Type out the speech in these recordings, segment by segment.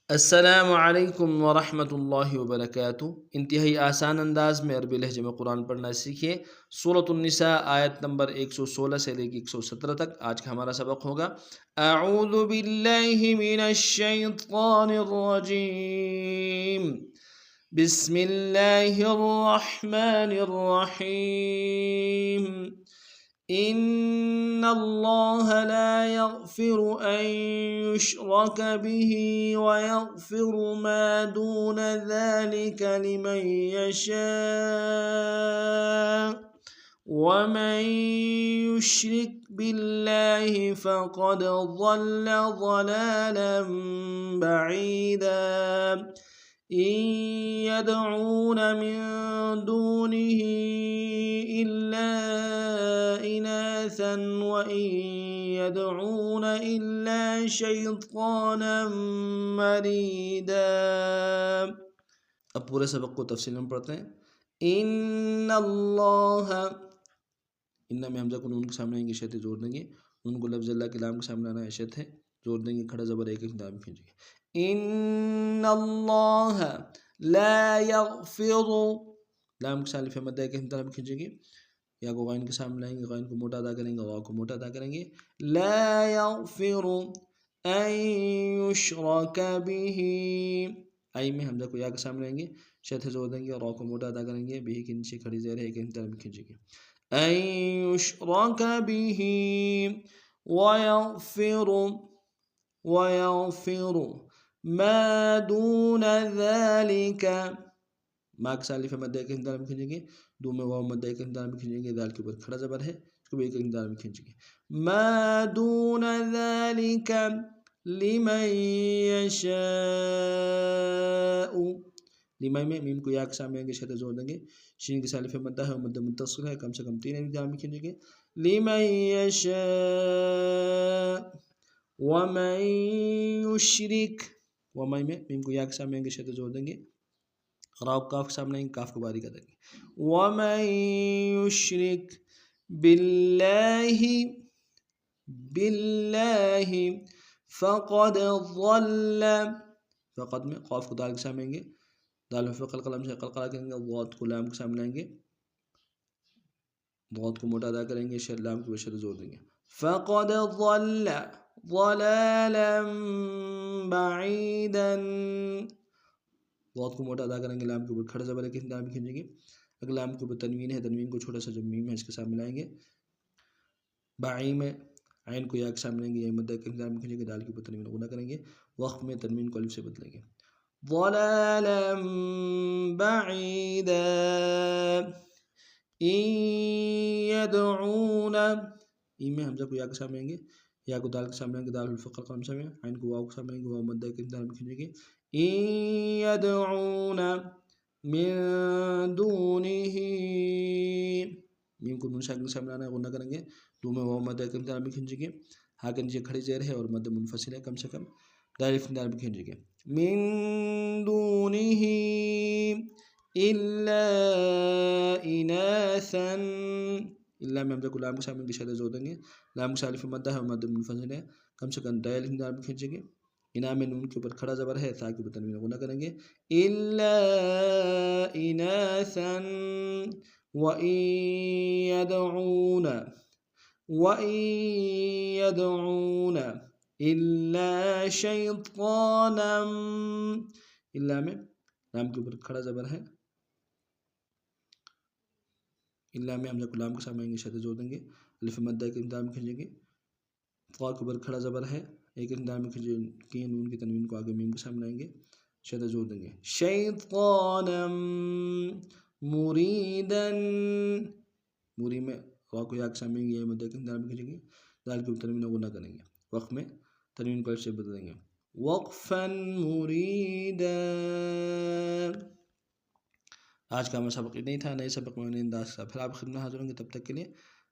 السلام علیکم ورحمۃ اللہ وبرکاتہ۔ انتہائی آسان انداز میں عربی لہجے میں قرآن پڑھنا سیکھیے۔ سورۃ النساء آیت نمبر 116 سے لے کے 117 تک آج کا ہمارا سبق ہوگا۔ اعوذ باللہ من الشیطان الرجیم، بسم اللہ الرحمن الرحیم۔ ان اللہ لا یغفر ان یشرک به ویغفر ما دون ذلك لمن یشاء ومن یشرک باللہ فقد ضل ضلالا بعیدا۔ إن يدعون من دونه إلا إناثا وإن يدعون إلا شيطانا مريدا۔ اب پورے سبق کو تفصیل میں پڑھتے ہیں۔ ان اللہ، ان میں حمزہ کو نون کے سامنے آئیں گے، شدت جوڑ دیں گے، نون کو لفظ اللہ کے لام کے سامنے آنا ہے، شدت ہے، جوڑ دیں گے، کھڑا زبر ایک دام کھینچیں گے۔ ان اللہ لا یغفر، لام کے سالف مدہ ایک دام کھینچیں گے، یا کو غین کے سامنے لائیں گے، غین کو موٹا ادا کریں گے، غا کو موٹا ادا کریں گے۔ لا یغفر ان یشرک به، آئی میں حمزہ کو یا کے سامنے لائیں گے، شدت جوڑ دیں گے، را کو موٹا ادا کریں گے، بھی کے نیچے کھڑی زیر ہے، ایک دام کھینچیں گے۔ ان یشرک به ویغفر ما دون ذلك، ما کے سالف مدہ ایک ہندار میں کھینچیں گے، دو میں واو مدہ ایک ہندار میں کھینچیں گے، دال کے اوپر کھڑا زبر ہے، اس کو بھی ایک ہندار میں کھینچیں گے۔ ما دون ذلك لمن یشاء، لمن میں میم کو یا کے سامنے آئیں گے، شدت زور دیں گے، شین کے سالف مدہ ہے، مدہ متصل ہے، کم سے کم تین ہندار میں کھینچیں گے۔ لمن یشاء ومن یشرک، ومن میں میم کو یا کے سامنے آئیں گے، شدت زور دیں گے، را کاف کے سامنے آئیں گے، کاف کو باریک کر دیں گے۔ ومن یشرک باللہ فقد ضل، فقد میں قاف کو دال کے سامنے آئیں گے، دال میں فقل قلم سے قلقلہ کریں گے، ضاد کو لام کے سامنے آئیں گے، ضاد کو موٹا ادا کریں گے، لام کے بشر زور دیں گے۔ فقد ضل ضلالا بعیدا، ضاد کو موٹا ادا کریں گے، لام کے اوپر کھڑا زبر ہے، کتنے لام کھینچیں گے، اگر لام کے اوپر تنوین ہے، تنوین کو چھوٹا سا جو میم ہے اس کے سامنے لائیں گے۔ باعی میں عین کو یا کے سامنے لائیں گے، یا مدہ کے لام کھینچیں گے، دال کے اوپر تنوین غنہ کریں گے، وقت میں تنوین کو الف سے بدلیں گے۔ ضلالا بعیدا ان یدعون، این میں حمزہ کو یا کے سامنے آئیں گے، یا کو دال کے سامنے آئیں گے، دال الفقر قلم سامنے، عین کو واو کے سامنے آئیں گے، واو مدہ کے دال میں کھینچیں گے۔ ان یدعون من دونه، میم کو نون ساکن کے سامنے آنا ہے، غنہ کریں گے، دو میں واو مدہ کے دال میں کھینچیں گے، ہا کے نیچے کھڑی زیر ہے اور مدہ منفصل ہے، کم سے کم دال دال میں کھینچیں گے۔ من دونه الا اناثا، الا میں حمزہ کو لام کے سامنے کی شدت زور دیں گے، لام کے سالف مدہ ہے اور مدہ منفصل ہے، کم سے کم دال دال میں کھینچیں گے۔ انا میں نون کے اوپر کھڑا زبر ہے، تا کے اوپر تنوین غنہ کریں گے۔ الا اناثا وان يدعون الا شیطانا، الا میں لام کے اوپر کھڑا زبر ہے، الا میں حمزہ کو لام کے سامنے آئیں گے، شدت زور دیں گے، الف مدہ کے انتہا میں کھینچیں گے، فا کے اوپر کھڑا زبر ہے، ایک انتہا میں کھینچیں گے، نون کی تنوین کو آگے میم کے سامنے آئیں گے، شدت زور دیں گے۔ شیطانا مریدا، موری میں را کو یا کے سامنے آئیں گے، یا مدہ کے انتہا میں کھینچیں گے، دال کے اوپر تنوین غنہ کریں گے، وقت میں تنوین کو الف سے بدلیں گے۔ وقفا مریدا۔ آج کا ہمارا سبق اتنا ہی تھا، نئے سبق میں انداز کا پھر آپ خدمت حاضر ہوں گے، تب تک کے لیے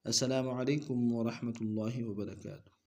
السلام علیکم ورحمۃ اللہ وبرکاتہ۔